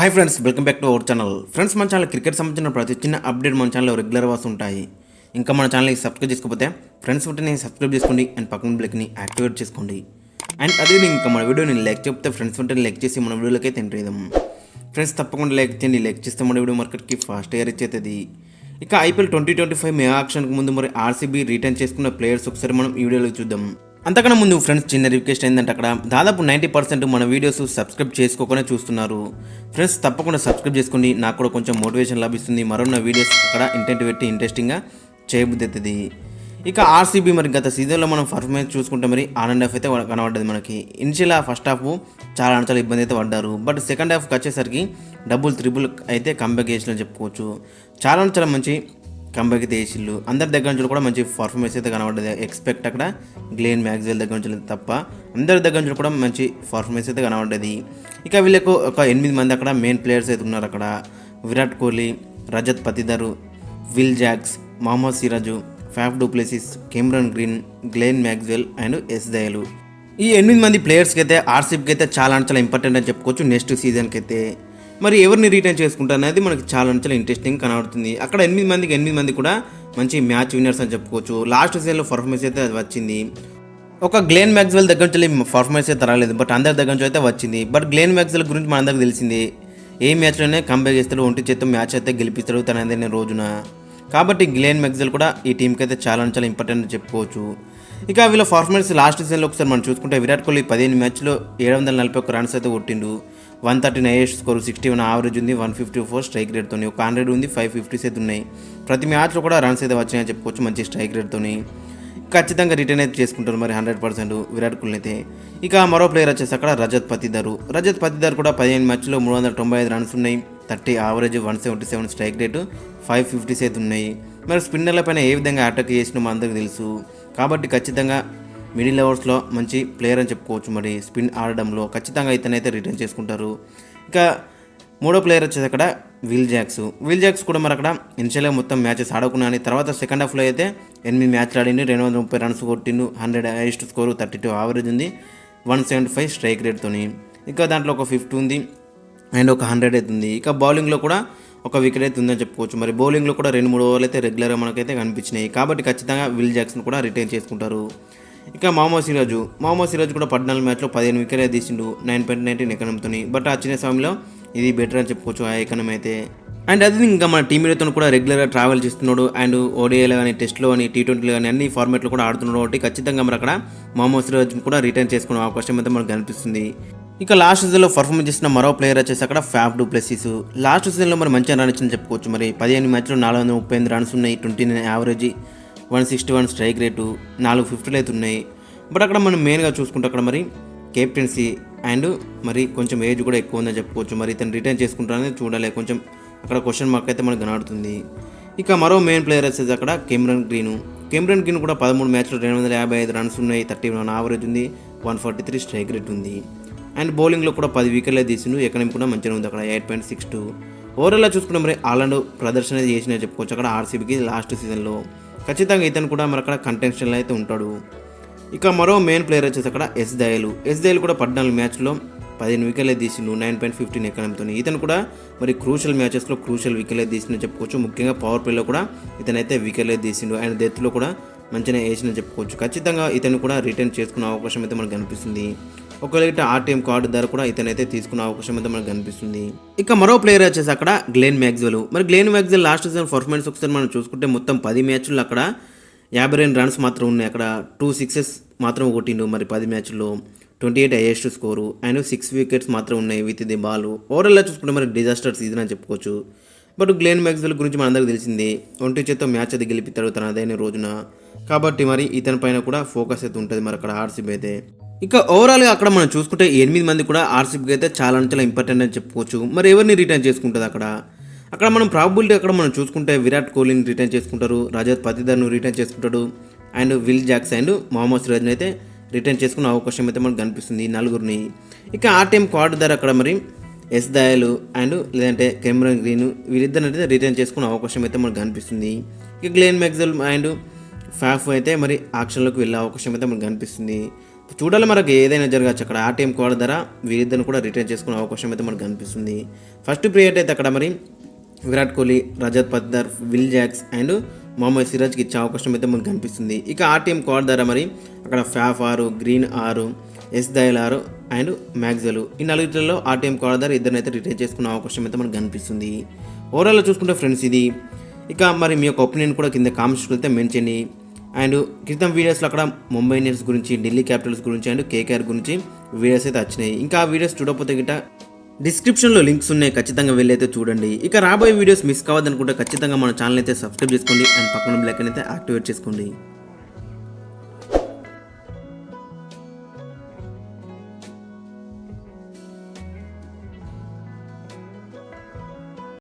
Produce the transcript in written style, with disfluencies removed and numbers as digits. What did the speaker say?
Hi friends, welcome back to our channel. Friends, మన channel cricket సంబంధించిన ప్రతి చిన్న అప్డేట్ మన ఛానల్లో రెగ్యులర్ వాస్ ఉంటాయి. ఇంకా మన ఛానల్ని సబ్స్క్రైబ్ చేసుకోకపోతే ఫ్రెండ్స్ వెంటనే సబ్స్క్రైబ్ చేసుకోండి అండ్ పక్కన బ్లెక్ని యాక్టివేట్ చేసుకోండి. అండ్ అదే ఇంకా మన వీడియోని లైక్ చెప్తే ఫ్రెండ్స్ వెంటనే లైక్ చేసి మన వీడియోలకి ఎంటర్ చేద్దాం. ఫ్రెండ్స్ తప్పకుండా లైక్ చేయండి. లైక్ చేస్తే మన వీడియో మార్కెట్కి ఫాస్ట్ రీచ్ అవుతుంది. ఇక ఐపీఎల్ 2025 మెగా ఆక్షన్కి ముందు మరి ఆర్సీబీ రిటర్న్ చేసుకున్న ప్లేయర్స్ ఒకసారి మనం ఈ వీడియోలో చూద్దాం. అంతకన్నా ముందు ఫ్రెండ్స్ చిన్న రిక్వెస్ట్ ఏంటంటే అక్కడ దాదాపు 90% మన వీడియోస్ సబ్స్క్రైబ్ చేసుకోకుండా చూస్తున్నారు. ఫ్రెండ్స్ తప్పకుండా సబ్స్క్రైబ్ చేసుకోండి, నాకు కూడా కొంచెం మోటివేషన్ లభిస్తుంది. మరొన్న వీడియోస్ అక్కడ ఇంటెంట్ పెట్టి ఇంట్రెస్టింగ్గా చేయబుద్ధి అవుతుంది. ఇక ఆర్సీబీ మరి గత సీజన్లో మనం పర్ఫార్మెన్స్ చూసుకుంటే మరి ఆన్ అండ్ ఆఫ్ అయితే కనబడ్డది మనకి. ఇనిషియల్ ఫస్ట్ హాఫ్ చాలా ఇబ్బంది అయితే పడ్డారు. బట్ సెకండ్ హాఫ్కి వచ్చేసరికి త్రిబుల్ అయితే కంబ్యాక్ చేసినని చెప్పుకోవచ్చు. చాలా మంచి కంబ్యాక్ అయితే వేసిళ్ళు. అందరి దగ్గర నుంచి కూడా మంచి పర్ఫార్మెన్స్ అయితే కనబడ్డది. ఎక్స్పెక్ట్ అక్కడ గ్లెన్ మ్యాక్స్వెల్ దగ్గర నుంచి తప్ప అందరి దగ్గర నుంచి కూడా మంచి పర్ఫార్మెన్స్ అయితే కనబడ్డది. ఇక వీళ్ళకు ఒక 8 మంది అక్కడ మెయిన్ ప్లేయర్స్ అయితే ఉన్నారు. అక్కడ Virat Kohli, Rajat Patidar, Will Jacks, Mohammed Siraj, Faf du Plessis, Cameron Green, Glenn Maxwell and S Dayal. ఈ 8 మంది ప్లేయర్స్కి అయితే ఆర్సీబీకి అయితే చాలా ఇంపార్టెంట్ అని చెప్పుకోవచ్చు. నెక్స్ట్ సీజన్కి అయితే మరి ఎవరిని రిటైన్ చేసుకుంటారు అనేది మనకి చాలా ఇంట్రెస్టింగ్ కనబడుతుంది. అక్కడ 8 మంది కూడా మంచి మ్యాచ్ విన్నర్స్ అని చెప్పుకోవచ్చు. లాస్ట్ సీజన్లో పర్ఫార్మెన్స్ అయితే అది వచ్చింది. ఒక గ్లెన్ మ్యాక్స్వెల్ దగ్గర నుంచి పర్ఫార్మెన్స్ అయితే రాలేదు, బట్ అందరి దగ్గర నుంచి అయితే వచ్చింది. బట్ గ్లెన్ మ్యాక్స్వెల్ గురించి మనందరికి తెలిసింది, ఏ మ్యాచ్లోనే కంబ్యాక్ చేస్తాడు, ఒంటి చేత్తో మ్యాచ్ అయితే గెలిపిస్తాడు తనదైన రోజున. కాబట్టి గ్లెన్ మ్యాక్స్వెల్ కూడా ఈ టీంకి అయితే చాలా ఇంపార్టెంట్ అని చెప్పుకోవచ్చు. ఇక వీళ్ళ పర్ఫార్మెన్స్ లాస్ట్ సీజన్లో ఒకసారి మనం చూసుకుంటే విరాట్ కోహ్లీ 15 మ్యాచ్లో 741 రన్స్ అయితే కొట్టిండు. 139 హైయెస్ట్ స్కోర్, 61 యావరేజ్ ఉంది, 154 స్ట్రైక్ రేట్తో, ఒక 100 ఉంది, 550s అయితే ఉన్నాయి. ప్రతి మ్యాచ్లో కూడా రన్స్ అయితే వచ్చాయని చెప్పుకోవచ్చు మంచి స్ట్రైక్ రేట్తో. ఖచ్చితంగా రిటర్న్ అయితే చేసుకుంటారు మరి 100% విరాట్ కోహ్లీ అయితే. ఇక మరో ప్లేయర్ వచ్చేసి అక్కడ రజత్ పతిదారు కూడా 15 మ్యాచ్లో 395 రన్స్ ఉన్నాయి, 30 యావరేజ్, 177 స్ట్రైక్ రేటు, 550s అయితే ఉన్నాయి. మరి స్పిన్నర్ల పైన ఏ విధంగా అటాక్ చేసినా మన అందరికీ తెలుసు. కాబట్టి ఖచ్చితంగా మిడిల్ ఓవర్స్లో మంచి ప్లేయర్ అని చెప్పుకోవచ్చు. మరి స్పిన్ ఆడడంలో ఖచ్చితంగా ఇతనైతే రిటర్న్ చేసుకుంటారు. ఇక మూడో ప్లేయర్ వచ్చేసి అక్కడ విల్ జాక్స్ కూడా మరి అక్కడ ఇనిషియల్గా మొత్తం మ్యాచెస్ ఆడుకున్నాను. తర్వాత సెకండ్ హాఫ్లో అయితే 8 మ్యాచ్లు ఆడింది, 230 రన్స్ కొట్టిండు, 100 హైయెస్ట్ స్కోరు, 32 యావరేజ్ ఉంది, 175 స్ట్రైక్ రేట్తో. ఇక దాంట్లో ఒక 50 ఉంది అండ్ ఒక 100 అయితే ఉంది. ఇక బౌలింగ్లో కూడా ఒక వికెట్ అయితే ఉందని చెప్పుకోవచ్చు. మరి బౌలింగ్లో కూడా 2-3 ఓవర్లు అయితే రెగ్యులర్గా మనకైతే కనిపించినాయి. కాబట్టి ఖచ్చితంగా విల్ జాక్స్ని కూడా రిటైన్ చేసుకుంటారు. ఇక మహమ్మద్ సిరాజ్ కూడా 14 మ్యాచ్లో 15 వికెట్ తీసిండు, 9.19 ఎకనంతో. బట్ ఆ చిన్న సమయంలో ఇది బెటర్ అని చెప్పుకోవచ్చు ఆ ఎకనం అయితే. అండ్ అది ఇంకా మన టీంతో కూడా రెగ్యులర్గా ట్రావెల్ చేస్తున్నాడు. అండ్ ఓడిఐలో కానీ, టెస్ట్లో కానీ, T20లో కానీ అన్ని ఫార్మాట్లో కూడా ఆడుతున్నాడు. కాబట్టి ఖచ్చితంగా మరి అక్కడ మహమ్మద్ సిరాజ్ కూడా రిటైన్ చేసుకునే అవకాశం అయితే మనకు కనిపిస్తుంది. ఇక లాస్ట్ సీజన్లో పర్ఫార్మెన్స్ చేసిన మరో ప్లేయర్ వచ్చేసి అక్కడ ఫాఫ్ డు ప్లెసిస్. లాస్ట్ సీజన్లో మరి మంచిగా రన్ ఇచ్చిందని చెప్పుకోవచ్చు. మరి 15 మ్యాచ్లో 438 రన్స్ ఉన్నాయి, 29 యావరేజ్, 161 స్ట్రైక్ రేటు, 450 అయితే ఉన్నాయి. బట్ అక్కడ మనం మెయిన్గా చూసుకుంటే అక్కడ మరి కెప్టెన్సీ అండ్ మరి కొంచెం ఏజ్ కూడా ఎక్కువ ఉందని చెప్పుకోవచ్చు. మరి ఇతను రిటైన్ చేసుకుంటారని చూడాలి, కొంచెం అక్కడ క్వశ్చన్ మార్క్ అయితే మనకు కనబడుతుంది. ఇక మరో మెయిన్ ప్లేయర్ వచ్చేసి అక్కడ కెమెరాన్ గ్రీన్ కూడా 13 మ్యాచ్లో 255 రన్స్ ఉన్నాయి, 31 యావరేజ్ ఉంది, 143 స్ట్రైక్ రేట్ ఉంది. అండ్ బౌలింగ్లో కూడా 10 వికెట్లే తీసిండు, ఎకనం కూడా మంచిగా ఉంది అక్కడ 8.62. ఓవరాల్గా చూసుకుంటే మరి ఆల్రౌండ్ ప్రదర్శన చేసిన చెప్పుకోవచ్చు అక్కడ ఆర్సీబీకి లాస్ట్ సీజన్లో. ఖచ్చితంగా ఇతను కూడా మరి అక్కడ కంటెన్షన్లో అయితే ఉంటాడు. ఇక మరో మెయిన్ ప్లేయర్ వచ్చేసి అక్కడ ఎస్ దయాలు కూడా 14 మ్యాచ్లో 15 వికెట్లే తీసిండు, 9.15 ఎకనంతో. ఇతను కూడా మరి క్రూషల్ మ్యాచెస్లో వికెట్లే తీసిందని చెప్పుకోవచ్చు. ముఖ్యంగా పవర్ ప్లేలో కూడా ఇతనైతే వికెట్లే తీసిండు, అండ్ డెత్లో కూడా మంచిగా వేసిందని చెప్పుకోవచ్చు. ఖచ్చితంగా ఇతను కూడా రిటర్న్ చేసుకునే అవకాశం అయితే మనకు కనిపిస్తుంది. ఒకవేళ ఆర్టీఎం కార్డు ధర కూడా ఇతనైతే తీసుకునే అవకాశం అయితే మనకు కనిపిస్తుంది. ఇక మరో ప్లేయర్ వచ్చేసి అక్కడ Glenn Maxwell last season performance ఒకసారి మనం చూసుకుంటే మొత్తం 10 మ్యాచ్లు అక్కడ 52 రన్స్ మాత్రం ఉన్నాయి. అక్కడ 2 సిక్సెస్ మాత్రం కొట్టిండు. మరి 10 మ్యాచ్ల్లో 28 హైయెస్ట్ స్కోరు అండ్ 6 వికెట్స్ మాత్రం ఉన్నాయి విత్ ది బాల్. ఓవరాల్గా చూసుకుంటే మరి డిజాస్టర్ సీజన్ అని చెప్పుకోవచ్చు. బట్ గ్లెన్ మ్యాక్స్వెల్ గురించి మనందరికీ తెలిసింది, ఒంటి చేత్తో మ్యాచ్ అది గెలిపిస్తాడు తన అదైన రోజున. కాబట్టి మరి ఇతని పైన కూడా ఫోకస్ అయితే ఉంటుంది మరి అక్కడ ఆర్సీబీ అయితే. ఇక ఓవరాల్గా అక్కడ మనం చూసుకుంటే 8 మంది కూడా ఆర్సీబీకి అయితే చాలా ఇంపార్టెంట్ అని చెప్పుకోవచ్చు. మరి ఎవరిని రిటర్న్ చేసుకుంటుంది అక్కడ మనం ప్రాబబిలిటీ అక్కడ మనం చూసుకుంటే విరాట్ కోహ్లీని రిటర్న్ చేసుకుంటారు, రజత్ పతిదార్ను రిటర్న్ చేసుకుంటాడు, and Will Jacks and Mohammed సిరాజ్ని అయితే రిటర్న్ చేసుకునే అవకాశం అయితే మనకు కనిపిస్తుంది ఈ 4గురిని. ఇక ఆర్టీఎం కార్డు ధర అక్కడ మరి ఎస్ దయాలు అండ్ లేదంటే కెమెరాన్ గ్రీన్ వీరిద్దరిని అయితే రిటర్న్ చేసుకునే అవకాశం అయితే మనకు కనిపిస్తుంది. ఇక గ్లెన్ మ్యాక్స్వెల్ అండ్ ఫాఫ్ అయితే మరి ఆక్షన్లోకి వెళ్ళే అవకాశం అయితే మనకు కనిపిస్తుంది. చూడాలి మనకు ఏదైనా జరగచ్చు. అక్కడ ఆర్టీఎం కోడ్ ద్వారా వీరిద్దరిని కూడా రిటైన్ చేసుకునే అవకాశం అయితే మనకు కనిపిస్తుంది. ఫస్ట్ ప్లేయర్ అయితే అక్కడ మరి Virat Kohli, Rajat Patidar, Will Jacks and Mohammed సిరాజ్కి ఇచ్చే అవకాశం అయితే మనకు కనిపిస్తుంది. ఇక ఆర్టీఎం కోడ్ ద్వారా మరి అక్కడ Faf 6, Green 6, S Dayal 6 and Maxwell ఈ నలుగురిలో ఆర్టీఎం కోడ్ ద్వారా ఇద్దరిని అయితే రిటైన్ చేసుకునే అవకాశం అయితే మనకు కనిపిస్తుంది. ఓవరాల్గా చూసుకుంటే ఫ్రెండ్స్ ఇది. ఇక మరి మీ యొక్క ఒపీనియన్ కూడా కింద కామెంట్స్లో అయితే మెన్షన్ చేయండి. అండ్ క్రితం వీడియోస్లో అక్కడ ముంబై ఇండియన్స్ గురించి, ఢిల్లీ క్యాపిటల్స్ గురించి అండ్ కేకేఆర్ గురించి వీడియోస్ అయితే వచ్చినాయి. ఇంకా ఆ వీడియోస్ చూడకపోతే గిట్ట డిస్క్రిప్షన్లో లింక్స్ ఉన్నాయి, ఖచ్చితంగా వెళ్ళైతే చూడండి. ఇక రాబోయే వీడియోస్ మిస్ కావద్దనుకుంటే ఖచ్చితంగా మన ఛానల్ అయితే సబ్స్క్రైబ్ చేసుకోండి అండ్ పక్కన బెల్ ఐకాన్ అయితే యాక్టివేట్ చేసుకోండి.